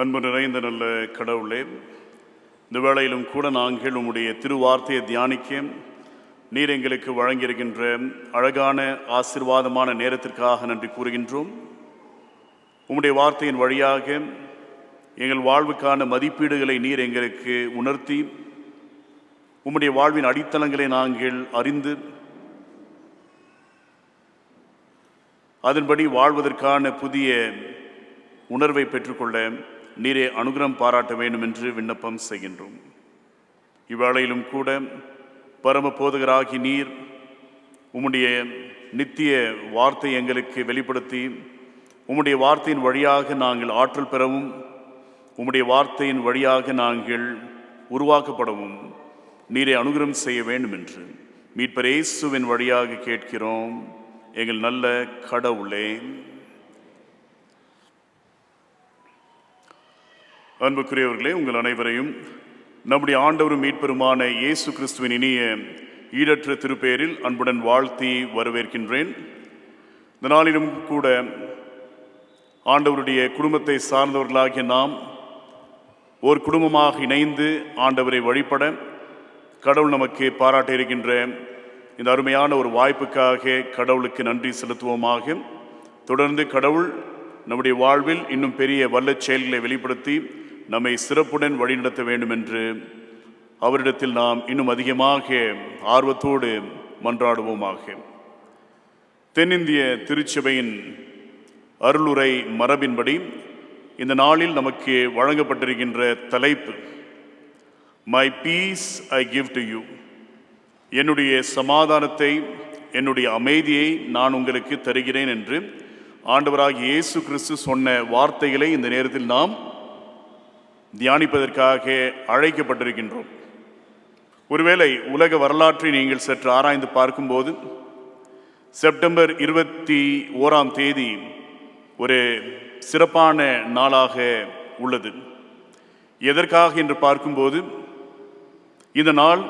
அன்பு நிறைந்த நல்ல கடவுளே, இந்த வேளையிலும் கூட நாங்கள் உம்முடைய திருவார்த்தையை தியானிக்க நீர் எங்களுக்கு வழங்கியிருக்கின்ற அழகான ஆசீர்வாதமான நேரத்திற்காக நன்றி கூறுகின்றோம். உம்முடைய வார்த்தையின் வழியாக எங்கள் வாழ்வுக்கான மதிப்பீடுகளை நீர் எங்களுக்கு உணர்த்தி உம்முடைய வாழ்வின் அடித்தளங்களை நாங்கள் அறிந்து அதன்படி வாழ்வதற்கான புதிய உணர்வை பெற்றுக்கொள்ள நீரே அனுகிரகம் பாராட்ட வேண்டும் என்று விண்ணப்பம் செய்கின்றோம். இவ்வேளையிலும் கூட பரம போதகராகி நீர் உம்முடைய நித்திய வார்த்தை எங்களுக்கு வெளிப்படுத்தி உம்முடைய வார்த்தையின் வழியாக நாங்கள் ஆற்றல் பெறவும் உம்முடைய வார்த்தையின் வழியாக நாங்கள் உருவாக்கப்படவும் நீரை அனுகிரகம் செய்ய வேண்டும் என்று மீட்பர் இயேசுவின் வழியாக கேட்கிறோம் எங்கள் நல்ல கடவுளே. அன்புக்குரியவர்களே, உங்கள் அனைவரையும் நம்முடைய ஆண்டவரும் மீட்பெருமான இயேசு கிறிஸ்துவின் இனிய ஈடற்ற திருப்பெயரில் அன்புடன் வாழ்த்தி வரவேற்கின்றேன். இந்த நாளிலும் கூட ஆண்டவருடைய குடும்பத்தை சார்ந்தவர்களாகிய நாம் ஒரு குடும்பமாக இணைந்து ஆண்டவரை வழிபட கடவுள் நமக்கு பாராட்ட இருக்கின்ற இந்த அருமையான ஒரு வாய்ப்புக்காக கடவுளுக்கு நன்றி செலுத்துவோமாக. தொடர்ந்து கடவுள் நம்முடைய வாழ்வில் இன்னும் பெரிய வல்லச் செயல்களை வெளிப்படுத்தி நம்மை சிறப்புடன் வழிநடத்த வேண்டும் என்று அவரிடத்தில் நாம் இன்னும் அதிகமாக ஆர்வத்தோடு மன்றாடுவோமாக. தென்னிந்திய திருச்சபையின் அருளுரை மரபின்படி இந்த நாளில் நமக்கு வழங்கப்பட்டிருக்கின்ற தலைப்பு my peace I give to you. என்னுடைய சமாதானத்தை, என்னுடைய அமைதியை நான் உங்களுக்கு தருகிறேன் என்று ஆண்டவராகிய இயேசு கிறிஸ்து சொன்ன வார்த்தைகளை இந்த நேரத்தில் நாம் தியானிப்பதற்காக அழைக்கப்பட்டிருக்கின்றோம். ஒருவேளை உலக வரலாற்றை நீங்கள் சற்று ஆராய்ந்து பார்க்கும்போது செப்டம்பர் 21 ஒரு சிறப்பான நாளாக உள்ளது. எதற்காக என்று பார்க்கும்போது இந்த நாள்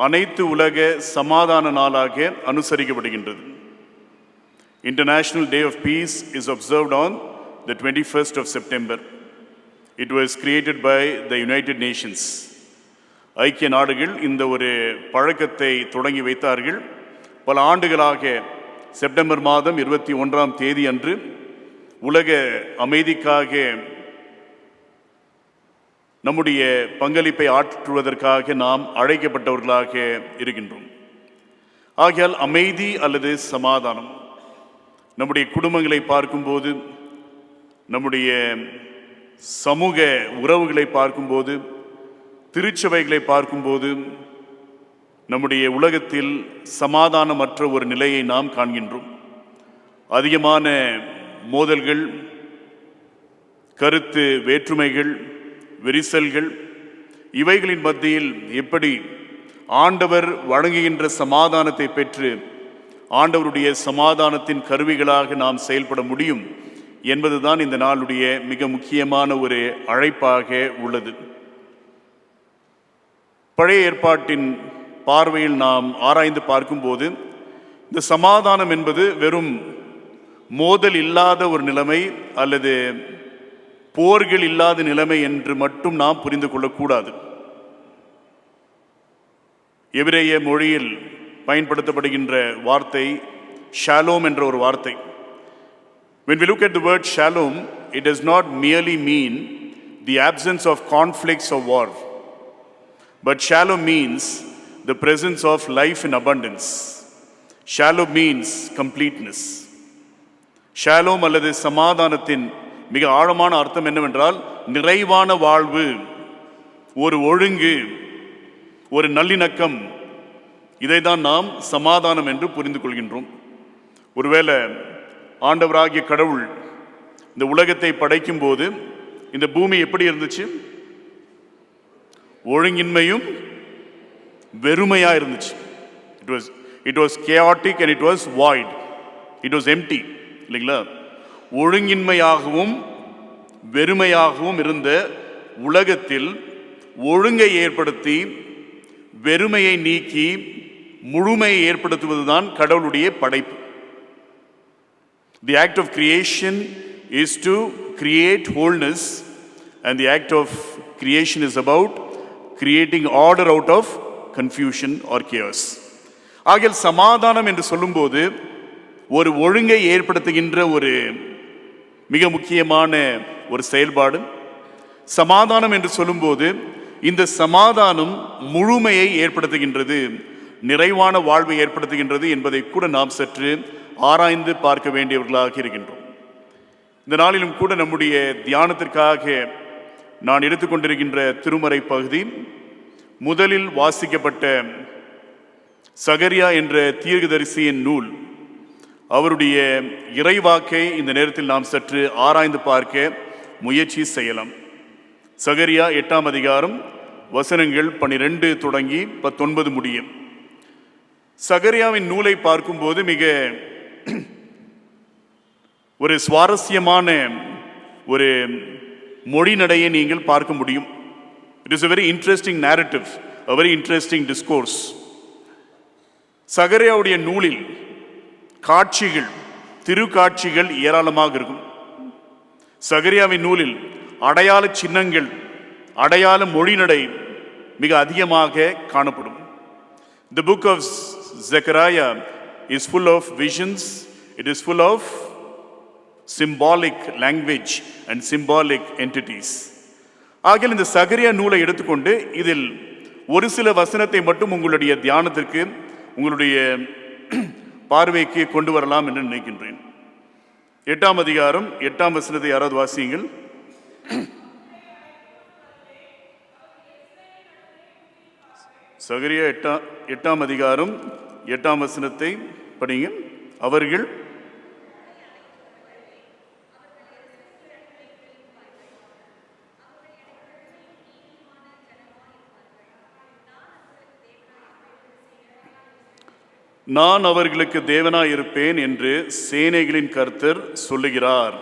அனைத்து உலக சமாதான நாளாக அனுசரிக்கப்படுகின்றது. International Day of Peace is observed on the 21st of September. It was created by the United Nations. ஐக்கிய நாடுகள் இந்த ஒரு பழக்கத்தை தொடங்கி வைத்தார்கள். பல ஆண்டுகளாக செப்டம்பர் மாதம் 21 அன்று உலக அமைதிக்காக நம்முடைய பங்களிப்பை ஆற்றுவதற்காக நாம் அழைக்கப்பட்டவர்களாக இருக்கின்றோம். ஆகையால் அமைதி அல்லது சமாதானம் நம்முடைய குடும்பங்களை பார்க்கும்போது, நம்முடைய சமூக உறவுகளை பார்க்கும்போது, திருச்சபைகளை பார்க்கும்போது நம்முடைய உலகத்தில் சமாதானமற்ற ஒரு நிலையை நாம் காண்கின்றோம். அதிகமான மோதல்கள், கருத்து வேற்றுமைகள், விரிசல்கள், இவைகளின் மத்தியில் எப்படி ஆண்டவர் வழங்குகின்ற சமாதானத்தை பெற்று ஆண்டவருடைய சமாதானத்தின் கருவிகளாக நாம் செயல்பட முடியும் என்பதுதான் இந்த நாளுடைய மிக முக்கியமான ஒரு அழைப்பாக உள்ளது. பழைய ஏற்பாட்டின் பார்வையில் நாம் ஆராய்ந்து பார்க்கும்போது இந்த சமாதானம் என்பது வெறும் மோதல் இல்லாத ஒரு நிலைமை அல்லது போர்கள் இல்லாத நிலைமை என்று மட்டும் நாம் புரிந்து கொள்ளக்கூடாது. எபிரேய மொழியில் பயன்படுத்தப்படுகின்ற வார்த்தை ஷாலோம் என்ற ஒரு வார்த்தை. When we look at the word shalom, it does not merely mean the absence of conflicts or war, but shalom means the presence of life in abundance. Shalom means completeness. Shalom அல்லது சமாதானத்தின் மிக ஆழமான அர்த்தம் என்னவென்றால் நிறைவான வாழ்வு, ஒரு ஒழுங்கு, ஒரு நல்லிணக்கம். இதைதான் நாம் சமாதானம் என்று புரிந்து கொள்கின்றோம். ஒருவேளை ஆண்டவராகிய கடவுள் இந்த உலகத்தை படைக்கும் போது இந்த பூமி எப்படி இருந்துச்சு? ஒழுங்கின்மையும் வெறுமையா இருந்துச்சு. It was chaotic and it was void. It was empty. இல்லைங்களா? ஒழுங்கின்மையாகவும் வெறுமையாகவும் இருந்த உலகத்தில் ஒழுங்கை ஏற்படுத்தி வெறுமையை நீக்கி முழுமையை ஏற்படுத்துவதுதான் கடவுளுடைய படைப்பு. The act of creation is to create wholeness and the act of creation is about creating order out of confusion or chaos. ஆகிய சமாதானம் என்று சொல்லும்போது ஒரு ஒழுங்கை ஏற்படுத்துகின்ற ஒரு மிக முக்கியமான ஒரு செயல்பாடு. சமாதானம் என்று சொல்லும்போது இந்த சமாதானம் முழுமையை ஏற்படுத்துகின்றது, நிறைவான வாழ்வை ஏற்படுத்துகின்றது என்பதை கூட நாம் சற்று ஆராய்ந்து பார்க்க வேண்டியவர்களாக இருக்கின்றோம். இந்த நாளிலும் கூட நம்முடைய தியானத்திற்காக நான் எடுத்துக்கொண்டிருக்கின்ற திருமறை பகுதி முதலில் வாசிக்கப்பட்ட சகரியா என்ற தீர்க்கதரிசியின் நூல். அவருடைய இறைவாக்கை இந்த நேரத்தில் நாம் சற்று ஆராய்ந்து பார்க்க முயற்சி செய்யலாம். சகரியா 8ஆம் அதிகாரம் வசனங்கள் 12 தொடங்கி 19 முடியும். சகரியாவின் நூலை பார்க்கும்போது மிக ஒரு சுவாரஸ்யமான ஒரு மொழிநடையை நீங்கள் பார்க்க முடியும். It is a very interesting narrative, a very interesting discourse. சகரியாவுடைய நூலில் காட்சிகள், திருக்காட்சிகள் ஏராளமாக இருக்கும். சகரியாவின் நூலில் அடையாள சின்னங்கள், அடையாள மொழிநடை மிக அதிகமாக காணப்படும். The book of Zechariah is full of visions, it is full of symbolic language and symbolic entities. ஆகிய இந்த சகரியா நூலை எடுத்துக்கொண்டு இதில் ஒரு சில வசனத்தை மட்டும் உங்களுடைய தியானத்திற்கு, உங்களுடைய பார்வைக்கு கொண்டு வரலாம் என்று நினைக்கின்றேன். 8ஆம் அதிகாரம் 8ஆம் வசனத்தை யாராவது வாசியுங்கள். சகரியா 8ஆம் அதிகாரம் 8ஆம் வசனத்தை படிங்க. அவர்கள் நான் அவர்களுக்கு தேவனாய் இருப்பேன் என்று சேனைகளின் கர்த்தர் சொல்லுகிறார்.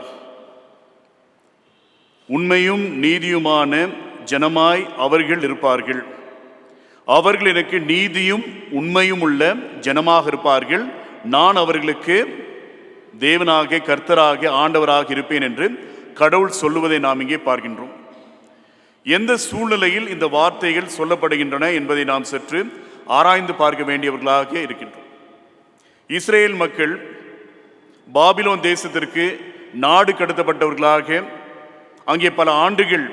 உண்மையும் நீதியுமான ஜனமாய் அவர்கள் இருப்பார்கள். அவர்கள் எனக்கு நீதியும் உண்மையும் உள்ள ஜனமாக இருப்பார்கள். நான் அவர்களுக்கு தேவனாக, கர்த்தராக, ஆண்டவராக இருப்பேன் என்று கடவுள் சொல்லுவதை நாம் இங்கே பார்க்கின்றோம். எந்த சூழ்நிலையில் இந்த வார்த்தைகள் சொல்லப்படுகின்றன என்பதை நாம் சற்று ஆராய்ந்து பார்க்க வேண்டியவர்களாக இருக்கின்றோம். இஸ்ரேல் மக்கள் பாபிலோன் தேசத்திற்கு நாடு கடத்தப்பட்டவர்களாக, அங்கே பல ஆண்டுகள்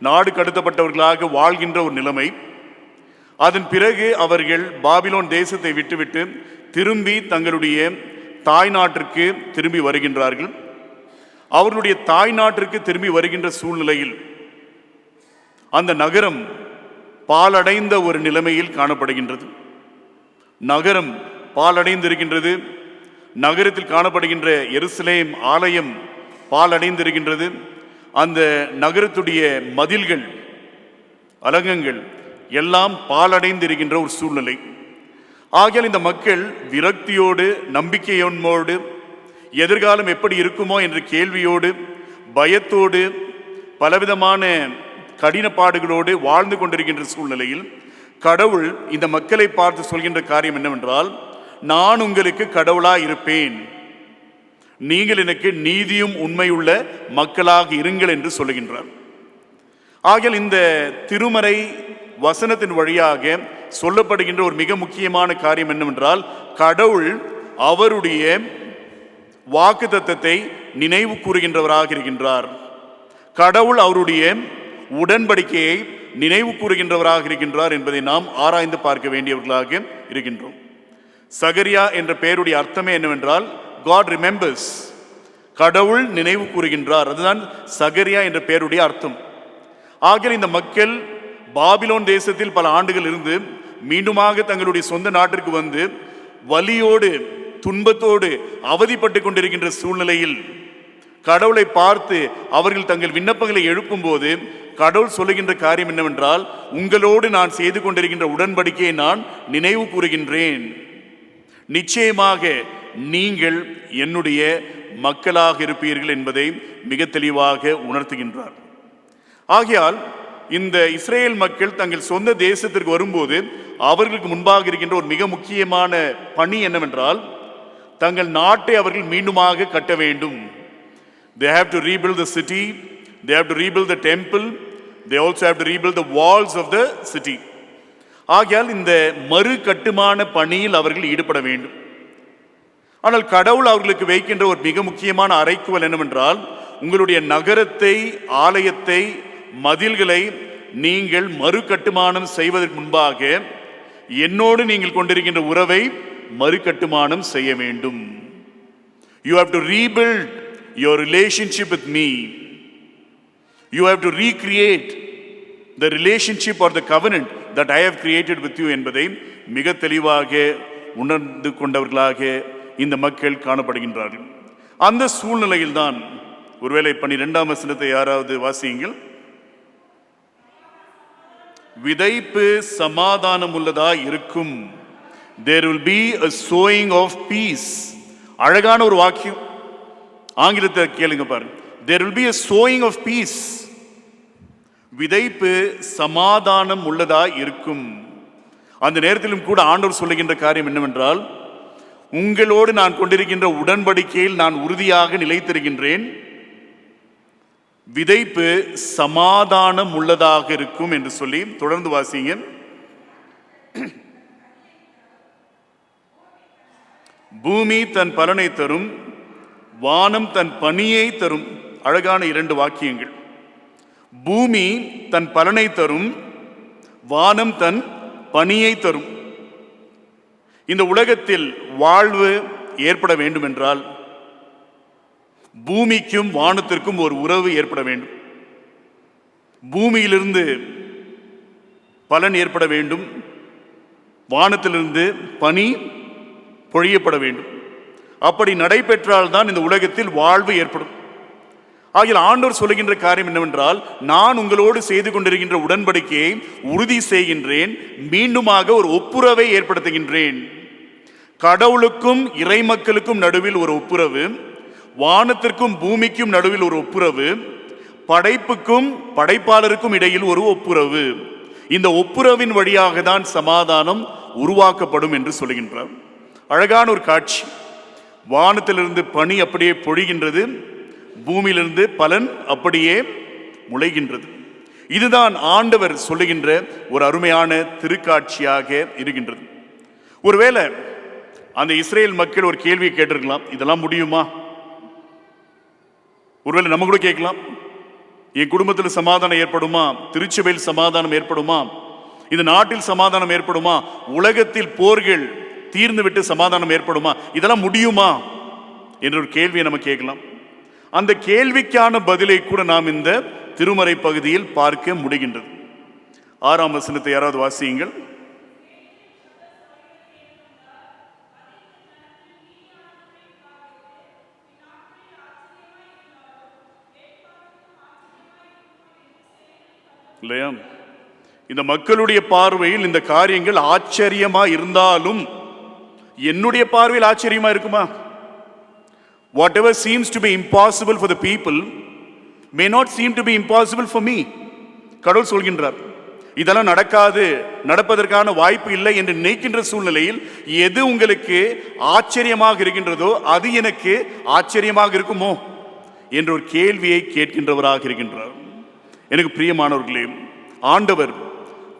நாடு கடத்தப்பட்டவர்களாக வாழ்கின்ற ஒரு நிலைமை. அதன் பிறகு அவர்கள் பாபிலோன் தேசத்தை விட்டுவிட்டு திரும்பி தங்களுடைய தாய் நாட்டிற்கு திரும்பி வருகின்றார்கள். அவர்களுடைய தாய் நாட்டிற்கு திரும்பி வருகின்ற சூழ்நிலையில் அந்த நகரம் பாலடைந்த ஒரு நிலைமையில் காணப்படுகின்றது. நகரம் பாலடைந்திருக்கின்றது. நகரத்தில் காணப்படுகின்ற எருசலேம் ஆலயம் பாலடைந்திருக்கின்றது. அந்த நகரத்துடைய மதில்கள், அலங்கங்கள் எல்லாம் பாலடைந்திருக்கின்ற ஒரு சூழ்நிலை. ஆகையால் இந்த மக்கள் விரக்தியோடு, நம்பிக்கையோடு, எதிர்காலம் எப்படி இருக்குமோ என்ற கேள்வியோடு, பயத்தோடு, பலவிதமான கடினப்பாடுகளோடு வாழ்ந்து கொண்டிருக்கின்ற சூழ்நிலையில் கடவுள் இந்த மக்களை பார்த்து சொல்கின்ற காரியம் என்னவென்றால், நான் உங்களுக்கு கடவுளாய் இருப்பேன், நீங்கள் எனக்கு நீதியும் உண்மையுள்ள மக்களாக இருங்கள் என்று சொல்லுகின்றார். ஆகையால் இந்த திருமறை வசனத்தின் வழியாக சொல்லப்படுகின்ற ஒரு மிக முக்கியமான காரியம் என்னவென்றால், கடவுள் அவருடைய வாக்குத்தத்தத்தை நினைவு கூறுகின்றவராக இருக்கின்றார். கடவுள் அவருடைய உடன்படிக்கையை நினைவு கூறுகின்றவராக இருக்கின்றார் என்பதை நாம் ஆராய்ந்து பார்க்க வேண்டியவர்களாக இருக்கின்றோம். சகரியா என்ற பெயருடைய அர்த்தமே என்னவென்றால், God remembers, கடவுள் நினைவு கூறுகின்றார். அதுதான் சகரியா என்ற பெயருடைய அர்த்தம். ஆகிய இந்த மக்கள் பாபிலோன் தேசத்தில் பல ஆண்டுகள் இருந்து மீண்டுமாக தங்களுடைய சொந்த நாட்டிற்கு வந்து வலியோடு, துன்பத்தோடு அவதிப்பட்டு கொண்டிருக்கின்ற சூழ்நிலையில் கடவுளை பார்த்து அவர்கள் தங்கள் விண்ணப்பங்களை எழுப்பும் போது கடவுள் சொல்லுகின்ற காரியம் என்னவென்றால், உங்களோடு நான் செய்து கொண்டிருக்கின்ற உடன்படிக்கையை நான் நினைவு கூறுகின்றேன். நிச்சயமாக நீங்கள் என்னுடைய மக்களாக இருப்பீர்கள் என்பதை மிக தெளிவாக உணர்த்துகின்றார். ஆகையால் இந்த இஸ்ரேல் மக்கள் தங்கள் சொந்த தேசத்திற்கு வரும்போது அவர்களுக்கு முன்பாக இருக்கின்ற ஒரு மிக முக்கியமான பணி என்னவென்றால், தங்கள் நாட்டை அவர்கள் மீண்டுமாக கட்ட வேண்டும். They have to rebuild the city, they have to rebuild the temple, they also have to rebuild the walls of the city. ஆகையால் இந்த மறு கட்டுமான பணியில் அவர்கள் ஈடுபட வேண்டும். ஆனால் கடவுள் அவர்களுக்கு வைக்கின்ற ஒரு மிக முக்கியமான அறைக்கூவல் என்னவென்றால், உங்களுடைய நகரத்தை, ஆலயத்தை, மதில்களை நீங்கள் மறு கட்டுமானம் செய்வதற்கு முன்பாக என்னோடு நீங்கள் கொண்டிருக்கின்ற உறவை மறு கட்டுமானம் செய்ய வேண்டும். You have to rebuild your relationship with me. You have to recreate the relationship or the covenant that I have created with you என்பதை மிக தெளிவாக உணர்ந்து கொண்டவர்களாக இந்த மக்கள் காணப்படுகின்றார்கள். அந்த சூழ்நிலையில் தான் ஒருவேளை 12ஆம் வசனத்தை யாராவது வாசியுங்கள். விதைப்பு சமாதானம் உள்ளதா இருக்கும். There will be a sowing of peace. அழகான ஒரு வாக்கியம். ஆங்கிலத்தை கேளுங்க பாருங்க. There will be a sowing of peace. விதைப்பு சமாதானம் உள்ளதா இருக்கும். அந்த நேரத்திலும் கூட ஆண்டவர் சொல்லுகின்ற காரியம் என்னவென்றால், உங்களோடு நான் கொண்டிருக்கின்ற உடன்படிக்கையில் நான் உறுதியாக நிலைத்திருக்கின்றேன். விதைப்பு சமாதானம் உள்ளதாக இருக்கும் என்று சொல்லி தொடர்ந்து வாசிங்க. பூமி தன் பலனை தரும், வானம் தன் பனியை தரும். அழகான 2 வாக்கியங்கள். பூமி தன் பலனை தரும், வானம் தன் பனியை தரும். இந்த உலகத்தில் வாழ்வு ஏற்பட வேண்டும் என்றால் பூமிக்கும் வானத்திற்கும் ஒரு உறவு ஏற்பட வேண்டும். பூமியிலிருந்து பலன் ஏற்பட வேண்டும், வானத்திலிருந்து பனி பொழியப்பட வேண்டும். அப்படி நடைபெற்றால் தான் இந்த உலகத்தில் வாழ்வு ஏற்படும். ஆகிய ஆண்டவர் சொல்லுகின்ற காரியம் என்னவென்றால், நான் உங்களோடு செய்து கொண்டிருக்கின்ற உடன்படிக்கையை உறுதி செய்கின்றேன், மீண்டுமாக ஒரு ஒப்புரவை ஏற்படுத்துகின்றேன். கடவுளுக்கும் இறை மக்களுக்கும் நடுவில் ஒரு ஒப்புரவு, வானத்திற்கும் பூமிக்கும் நடுவில் ஒரு ஒப்புரவு, படைப்புக்கும் படைப்பாளருக்கும் இடையில் ஒரு ஒப்புரவு. இந்த ஒப்புரவின் வழியாக தான் சமாதானம் உருவாக்கப்படும் என்று சொல்லுகின்றார். அழகான ஒரு காட்சி. வானத்திலிருந்து பனி அப்படியே பொழிகின்றது, பூமியிலிருந்து பலன் அப்படியே முளைகின்றது. இதுதான் ஆண்டவர் சொல்லுகின்ற ஒரு அருமையான திருக்காட்சியாக இருக்கின்றது. ஒருவேளை அந்த இஸ்ரேல் மக்கள் ஒரு கேள்வியை கேட்டிருக்கலாம், இதெல்லாம் முடியுமா? ஒருவேளை நம்ம கூட கேட்கலாம், என் குடும்பத்தில் சமாதானம் ஏற்படுமா? திருச்சபையில் சமாதானம் ஏற்படுமா? இந்த நாட்டில் சமாதானம் ஏற்படுமா? உலகத்தில் போர்கள் தீர்ந்துவிட்டு சமாதானம் ஏற்படுமா? இதெல்லாம் முடியுமா என்ற ஒரு கேள்வியை நம்ம கேட்கலாம். அந்த கேள்விக்கான பதிலை கூட நாம் இந்த திருமறை பகுதியில் பார்க்க முடிகின்றது. 6ஆம் வசனத்தை யாராவது வாசியுங்கள். இல்லையா? இந்த மக்களுடைய பார்வையில் இந்த காரியங்கள் ஆச்சரியமா இருந்தாலும் என்னுடைய பார்வையில் ஆச்சரியமா இருக்குமா? Whatever seems to be impossible for the people may not seem to be impossible for me. கடவுள் சொல்கின்றார், இதெல்லாம் நடக்காது, நடப்பதற்கான வாய்ப்பு இல்லை என்று நினைக்கின்ற சூழ்நிலையில் எது உங்களுக்கு ஆச்சரியமாக இருக்கின்றதோ அது எனக்கு ஆச்சரியமாக இருக்குமோ என்ற ஒரு கேள்வியை கேட்கின்றவராக இருக்கின்றார். எனக்கு பிரியமானவர்களே, ஆண்டவர்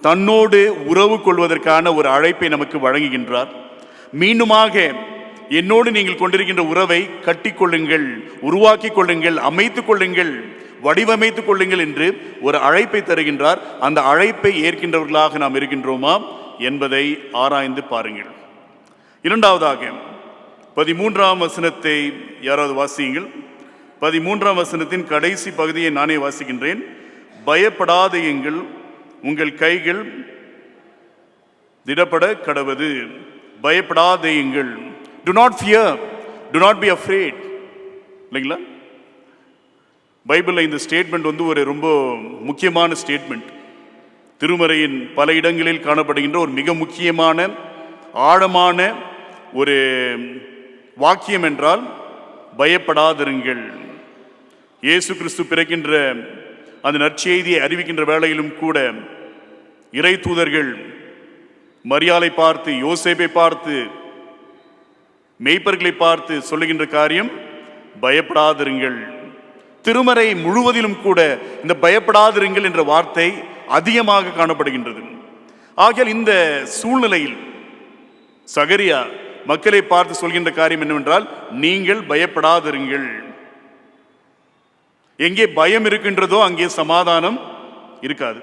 தன்னோடு உறவு கொள்வதற்கான ஒரு அழைப்பை நமக்கு வழங்குகின்றார். மீண்டுமாக என்னோடு நீங்கள் கொண்டிருக்கின்ற உறவை கட்டிக்கொள்ளுங்கள், உருவாக்கி கொள்ளுங்கள், அமைத்துக் கொள்ளுங்கள், வடிவமைத்துக் கொள்ளுங்கள் என்று ஒரு அழைப்பை தருகின்றார். அந்த அழைப்பை ஏற்கின்றவர்களாக நாம் இருக்கின்றோமா என்பதை ஆராய்ந்து பாருங்கள். இரண்டாவதாக 13ஆம் வசனத்தை யாராவது வாசியுங்கள். 13ஆம் வசனத்தின் கடைசி பகுதியை நானே வாசிக்கின்றேன். பயப்படாதேயுங்கள், உங்கள் கைகள் திடப்பட கடவது. பயப்படாதேயுங்கள். Do not fear, do not be afraid. இல்லைங்களா? பைபிளில் இந்த ஸ்டேட்மெண்ட் ஒரு ரொம்ப முக்கியமான ஸ்டேட்மெண்ட். திருமறையின் பல இடங்களில் காணப்படுகின்ற ஒரு மிக முக்கியமான ஆழமான ஒரு வாக்கியம் என்றால் பயப்படாதிருங்கள். இயேசு கிறிஸ்து பிறக்கின்ற அந்த நற்செய்தியை அறிவிக்கின்ற வேளையிலும் கூட இறை தூதர்கள் மரியாளை பார்த்து, யோசேப்பை பார்த்து, மெய்ப்பர்களை பார்த்து சொல்லுகின்ற காரியம் பயப்படாதிருங்கள். திருமறை முழுவதிலும் கூட இந்த பயப்படாதிருங்கள் என்ற வார்த்தை அதிகமாக காணப்படுகின்றது. ஆகையால் இந்த சூழ்நிலையில் சகரியா மக்களை பார்த்து சொல்கின்ற காரியம் என்னவென்றால், நீங்கள் பயப்படாதிருங்கள். எங்கே பயம் இருக்கின்றதோ அங்கே சமாதானம் இருக்காது.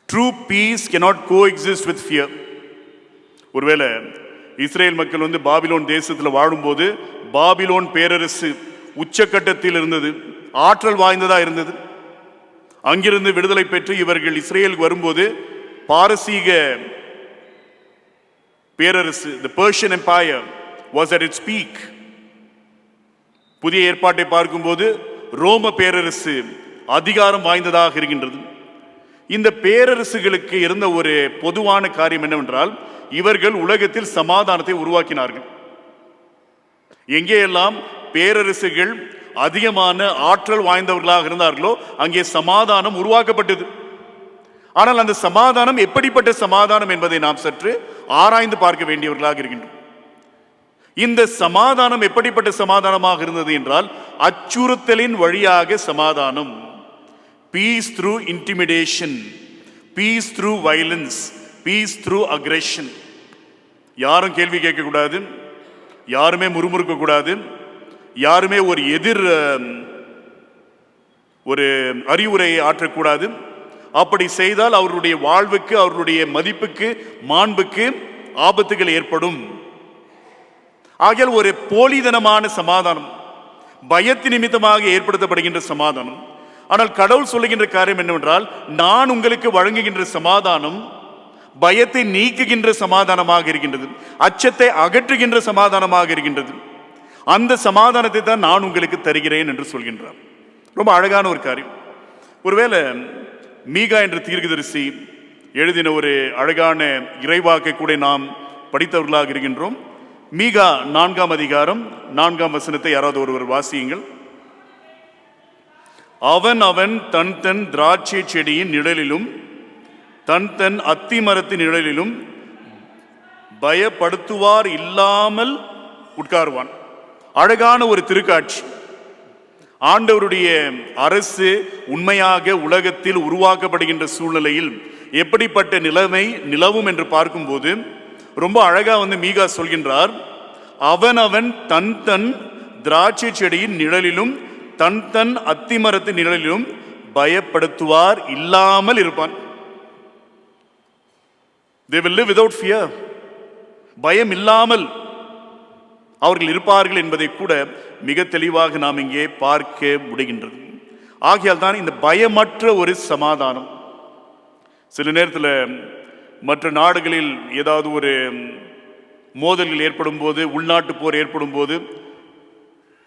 True peace cannot coexist with fear. ஒருவேளை இஸ்ரேல் மக்கள் பாபிலோன் தேசத்தில் வாழும்போது பாபிலோன் பேரரசு உச்சக்கட்டத்தில் இருந்தது, ஆற்றல் வாய்ந்ததா இருந்தது. அங்கிருந்து விடுதலை பெற்று இவர்கள் இஸ்ரேலுக்கு வரும்போது பாரசீக பேரரசு, the Persian Empire was at its peak. புதிய ஏற்பாட்டை பார்க்கும்போது ரோம பேரரசு அதிகாரம் வாய்ந்ததாக இருக்கின்றது. இந்த பேரரசுகளுக்கு இருந்த ஒரு பொதுவான காரியம் என்னவென்றால், இவர்கள் உலகத்தில் சமாதானத்தை உருவாக்கினார்கள். எங்கேயெல்லாம் பேரரசுகள் அதிகமான ஆற்றல் வாய்ந்தவர்களாக இருந்தார்களோ அங்கே சமாதானம் உருவாக்கப்பட்டது. ஆனால் அந்த சமாதானம் எப்படிப்பட்ட சமாதானம் என்பதை நாம் சற்று ஆராய்ந்து பார்க்க வேண்டியவர்களாக இருக்கின்றோம். இந்த சமாதானம் எப்படிப்பட்ட சமாதானமாக இருந்தது என்றால், அச்சுறுத்தலின் வழியாக சமாதானம். Peace through intimidation, peace through violence, peace through aggression. யாரும் கேள்வி கேட்கக்கூடாது, யாருமே முறுமுறுக்க கூடாது, யாருமே ஒரு அறிவுரையை ஆற்றக்கூடாது. அப்படி செய்தால் அவருடைய வாழ்வுக்கு, அவருடைய மதிப்புக்கு, மாண்புக்கு ஆபத்துகள் ஏற்படும். ஆகையால் ஒரு போலிதனமான சமாதானம், பயத்து நிமித்தமாக ஏற்படுத்தப்படுகின்ற சமாதானம். ஆனால் கடவுள் சொல்லுகின்ற காரியம் என்னவென்றால், நான் உங்களுக்கு வழங்குகின்ற சமாதானம் பயத்தை நீக்குகின்ற சமாதானமாக இருக்கின்றது, அச்சத்தை அகற்றுகின்ற சமாதானமாக இருக்கின்றது. அந்த சமாதானத்தை தான் நான் உங்களுக்கு தருகிறேன் என்று சொல்கின்றார். ரொம்ப அழகான ஒரு காரியம். ஒருவேளை மீகா என்ற தீர்க்கதரிசி எழுதின ஒரு அழகான இறைவாக்கை கூட நாம் படித்தவர்களாக இருக்கின்றோம். மீகா 4ஆம் அதிகாரம் 4ஆம் வசனத்தை யாராவது ஒருவர் வாசியுங்கள். அவன் அவன் தன் தன் திராட்சை செடியின் நிழலிலும் தன் தன் அத்தி மரத்தின் நிழலிலும் பயப்படுத்துவார் இல்லாமல் உட்காருவான். அழகான ஒரு திருக்காட்சி. ஆண்டவருடைய அரசு உண்மையாக உலகத்தில் உருவாக்கப்படுகின்ற சூழ்நிலையில் எப்படிப்பட்ட நிலைமை நிலவும் என்று பார்க்கும்போது ரொம்ப அழகா மீகா சொல்கின்றார், அவன் அவன் தன் தன் திராட்சை செடியின் நிழலிலும் தன் தன் அத்திமரத்தின் நிழலிலும் பயப்படுத்துவார் இல்லாமல் இருப்பான். They will live without fear. பயம் இல்லாமல் அவர்கள் இருப்பார்கள் என்பதை கூட மிக தெளிவாக நாம் இங்கே பார்க்க முடிகின்றது. ஆகையால் தான் இந்த பயமற்ற ஒரு சமாதானம். சில நேரத்தில் மற்ற நாடுகளில் ஏதாவது ஒரு மோதல்கள் ஏற்படும் போது, உள்நாட்டு போர் ஏற்படும் போது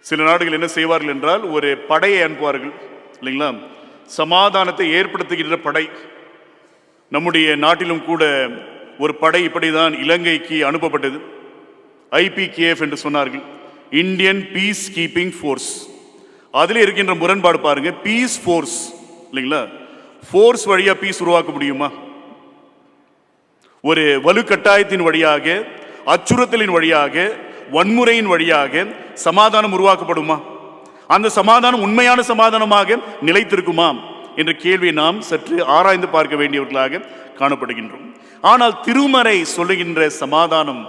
சில நாடுகள் என்ன செய்வார்கள் என்றால் ஒரு படையை அனுப்புவார்கள் இல்லைங்களா, சமாதானத்தை ஏற்படுத்துகின்ற படை. நம்முடைய நாட்டிலும் கூட ஒரு படை இப்படிதான் இலங்கைக்கு அனுப்பப்பட்டது. IPKF என்று சொன்னார்கள், இந்தியன் பீஸ் கீப்பிங் ஃபோர்ஸ். அதில் இருக்கின்ற முரண்பாடு பாருங்க, பீஸ் ஃபோர்ஸ் இல்லைங்களா, ஃபோர்ஸ் வழியா பீஸ் உருவாக்க முடியுமா? ஒரு வலுக்கட்டாயத்தின் வழியாக, அச்சுறுத்தலின் வழியாக, வன்முறையின் வழியாக சமாதானம் உருவாக்கப்படுமா? அந்த சமாதானம் உண்மையான சமாதானமாக நிலைத்திருக்குமா என்ற கேள்வியை நாம் சற்று ஆராய்ந்து பார்க்க வேண்டியவர்களாக காணப்படுகின்றோம். ஆனால் திருமறை சொல்லுகின்ற சமாதானம்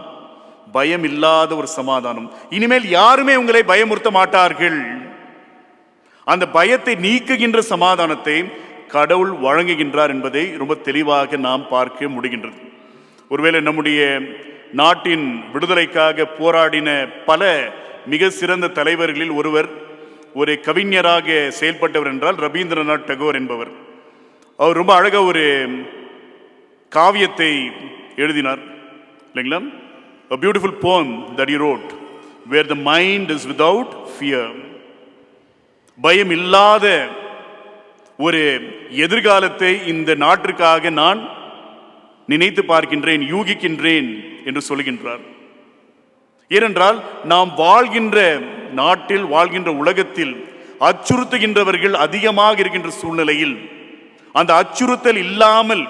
பயம் இல்லாத ஒரு சமாதானம். இனிமேல் யாருமே உங்களை பயமுறுத்த மாட்டார்கள். அந்த பயத்தை நீக்குகின்ற சமாதானத்தை கடவுள் வழங்குகின்றார் என்பதை ரொம்ப தெளிவாக நாம் பார்க்க முடிகின்றது. ஒருவேளை நம்முடைய நாட்டின் விடுதலைக்காக போராடின பல மிக சிறந்த தலைவர்களில் ஒருவர், ஒரு கவிஞராக செயல்பட்டவர் என்றால் ரவீந்திரநாத் டகோர் என்பவர். அவர் ரொம்ப அழகாக ஒரு காவியத்தை எழுதினார் இல்லைங்களா, a beautiful poem that he wrote, where the mind is without fear. பயம் இல்லாத ஒரு எதிர்காலத்தை இந்த நாட்டிற்காக நான் நினைத்து பார்க்கின்றேன், யூகிக்கின்றேன் என்று சொல்கின்றார். ஏனென்றால் நாம் வாழ்கின்ற நாட்டில், வாழ்கின்ற உலகத்தில் அச்சுறுத்துகின்றவர்கள் அதிகமாக இருக்கின்ற சூழ்நிலையில் அந்த அச்சுறுத்தல் இல்லாமல்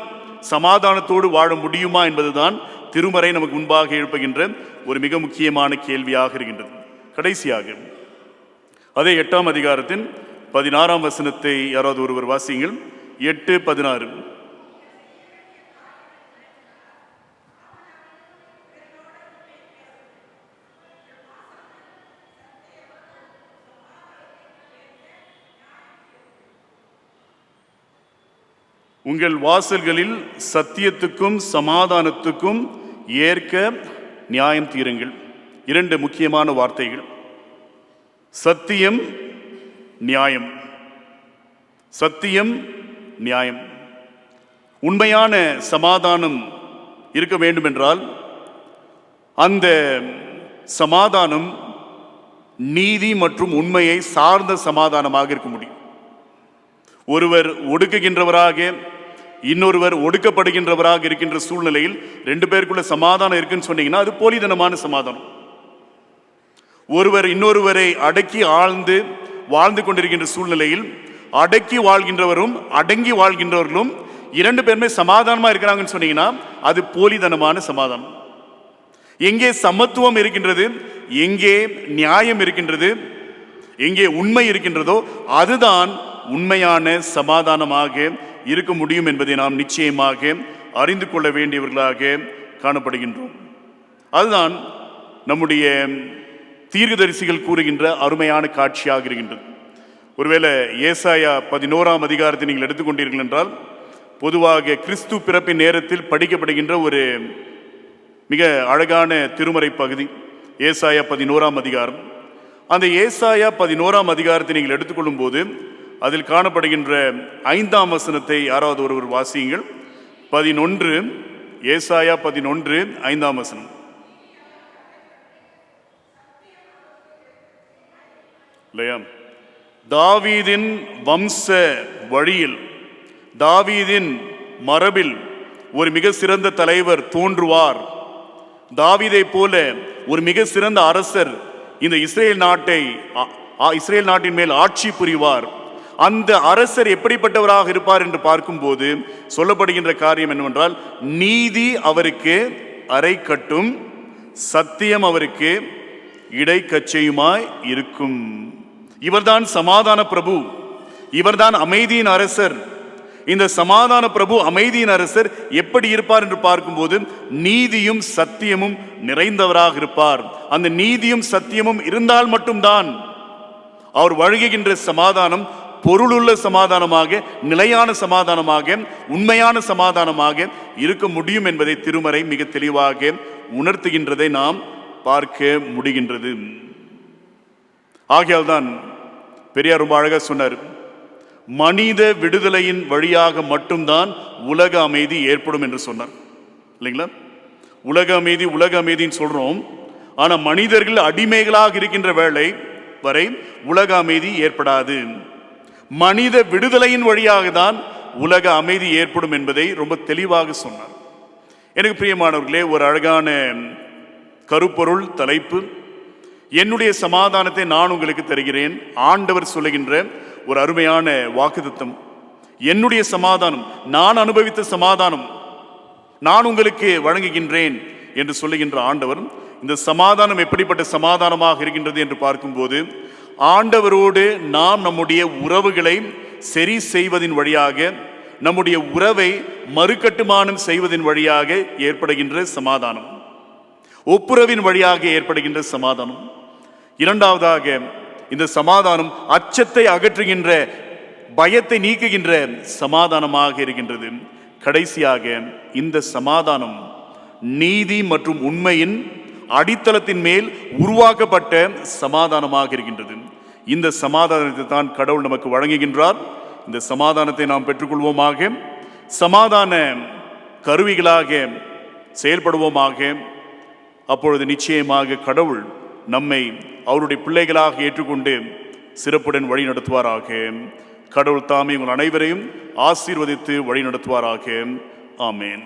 சமாதானத்தோடு வாழ முடியுமா என்பதுதான் திருமறை நமக்கு முன்பாக எழுப்புகின்ற ஒரு மிக முக்கியமான கேள்வியாக இருக்கின்றது. கடைசியாக அதே 8ஆம் அதிகாரத்தின் 16ஆம் வசனத்தை யாராவது ஒருவர் வாசியுங்கள். 8:16. உங்கள் வாசல்களில் சத்தியத்துக்கும் சமாதானத்துக்கும் ஏற்க நியாயம் தீருங்கள். 2 முக்கியமான வார்த்தைகள்: சத்தியம், நியாயம். சத்தியம், நியாயம். உண்மையான சமாதானம் இருக்க வேண்டும் என்றால் அந்த சமாதானம் நீதி மற்றும் உண்மையை சார்ந்த சமாதானமாக இருக்க முடியும். ஒருவர் ஒடுக்குகின்றவராக இன்னொருவர் ஒடுக்கப்படுகின்றவராக இருக்கின்ற சூழ்நிலையில் 2 பேருக்குள்ள சமாதானம் இருக்குன்னு சொன்னீங்கன்னா அது போலித்தனமான சமாதானம். ஒருவர் இன்னொருவரை அடக்கி ஆழ்ந்து வாழ்ந்து கொண்டிருக்கின்ற சூழ்நிலையில் அடக்கி வாழ்கின்றவரும் அடங்கி வாழ்கின்றவர்களும் 2 பேருமே சமாதானமா இருக்கிறாங்கன்னு சொன்னீங்கன்னா அது போலித்தனமான சமாதானம். எங்கே சமத்துவம் இருக்கின்றது, எங்கே நியாயம் இருக்கின்றது, எங்கே உண்மை இருக்கின்றதோ அதுதான் உண்மையான சமாதானமாக இருக்க முடியும் என்பதை நாம் நிச்சயமாக அறிந்து கொள்ள வேண்டியவர்களாக காணப்படுகின்றோம். அதுதான் நம்முடைய தீர்க்கதரிசிகள் கூறுகின்ற அருமையான காட்சியாக இருக்கின்றது. ஒருவேளை ஏசாயா 11ஆம் அதிகாரத்தை நீங்கள் எடுத்துக்கொண்டீர்கள் என்றால் பொதுவாக கிறிஸ்து பிறப்பின் நேரத்தில் படிக்கப்படுகின்ற ஒரு மிக அழகான திருமறை பகுதி ஏசாயா 11ஆம் அதிகாரம். அந்த ஏசாயா 11ஆம் அதிகாரத்தை நீங்கள் எடுத்துக்கொள்ளும் போது அதில் காணப்படுகின்ற 5ஆம் வசனத்தை யாராவது ஒருவர் வாசியுங்கள். 11, ஏசாயா 11, 5ஆம் வசனம். இல்லையா? தாவீதின் வம்ச வழியில், தாவீதின் மரபில் ஒரு மிக சிறந்த தலைவர் தோன்றுவார். தாவீதை போல ஒரு மிக சிறந்த அரசர் இந்த இஸ்ரேல் நாட்டின் மேல் ஆட்சி புரிவார். அந்த அரசர் எப்படிப்பட்டவராக இருப்பார் என்று பார்க்கும்போது சொல்லப்படுகின்ற காரியம் என்னவென்றால் நீதி அவருக்கு அரை கட்டும், சத்தியம் அவருக்கு இடைக்கச்சையுமாய் இருக்கும். இவர்தான் சமாதான பிரபு, இவர்தான் அமைதியின் அரசர். இந்த சமாதான பிரபு அமைதியின் அரசர் எப்படி இருப்பார் என்று பார்க்கும்போது நீதியும் சத்தியமும் நிறைந்தவராக இருப்பார். அந்த நீதியும் சத்தியமும் இருந்தால் மட்டும்தான் அவர் வழங்குகின்ற சமாதானம் பொருளுள்ள சமாதானமாக, நிலையான சமாதானமாக, உண்மையான சமாதானமாக இருக்க முடியும் என்பதை திருமறை மிக தெளிவாக உணர்த்துகின்றதை நாம் பார்க்க முடிகின்றது. ஆகையால் தான் பெரியார் ரொம்ப அழகாக சொன்னார், மனித விடுதலையின் வழியாக மட்டும்தான் உலக அமைதி ஏற்படும் என்று சொன்னார். இல்லைங்களா? உலக அமைதின்னு சொல்றோம். ஆனா மனிதர்கள் அடிமைகளாக இருக்கின்ற வேளை வரை உலக அமைதி ஏற்படாது. மனித விடுதலையின் வழியாக தான் உலக அமைதி ஏற்படும் என்பதை ரொம்ப தெளிவாக சொன்னார். எனக்கு பிரியமானவர்களே, ஒரு அழகான கருப்பொருள் தலைப்பு, என்னுடைய சமாதானத்தை நான் உங்களுக்கு தருகிறேன். ஆண்டவர் சொல்லுகின்ற ஒரு அருமையான வாக்குத்தத்தம். என்னுடைய சமாதானம், நான் அனுபவித்த சமாதானம் நான் உங்களுக்கு வழங்குகின்றேன் என்று சொல்லுகின்ற ஆண்டவர், இந்த சமாதானம் எப்படிப்பட்ட சமாதானமாக இருக்கின்றது என்று பார்க்கும்போது ஆண்டவரோடு நாம் நம்முடைய உறவுகளை சரி செய்வதின் வழியாக, நம்முடைய உறவை மறுகட்டுமானம் செய்வதின் வழியாக ஏற்படுகின்ற சமாதானம், ஒப்புரவின் வழியாக ஏற்படுகின்ற சமாதானம். இரண்டாவதாக இந்த சமாதானம் அச்சத்தை அகற்றுகின்ற, பயத்தை நீக்குகின்ற சமாதானமாக இருக்கின்றது. கடைசியாக இந்த சமாதானம் நீதி மற்றும் உண்மையின் அடித்தளத்தின் மேல் உருவாக்கப்பட்ட சமாதானமாக இருக்கின்றது. இந்த சமாதானத்தை தான் கடவுள் நமக்கு வழங்குகின்றார். இந்த சமாதானத்தை நாம் பெற்றுக்கொள்வோமாக, சமாதான கருவிகளாக செயல்படுவோமாக. அப்பொழுது நிச்சயமாக கடவுள் நம்மை அவருடைய பிள்ளைகளாக ஏற்றுக்கொண்டு சிறப்புடன் வழி நடத்துவாராக. கடவுள் தாமே உங்கள் அனைவரையும் ஆசீர்வதித்து வழி நடத்துவாராக. ஆமேன்.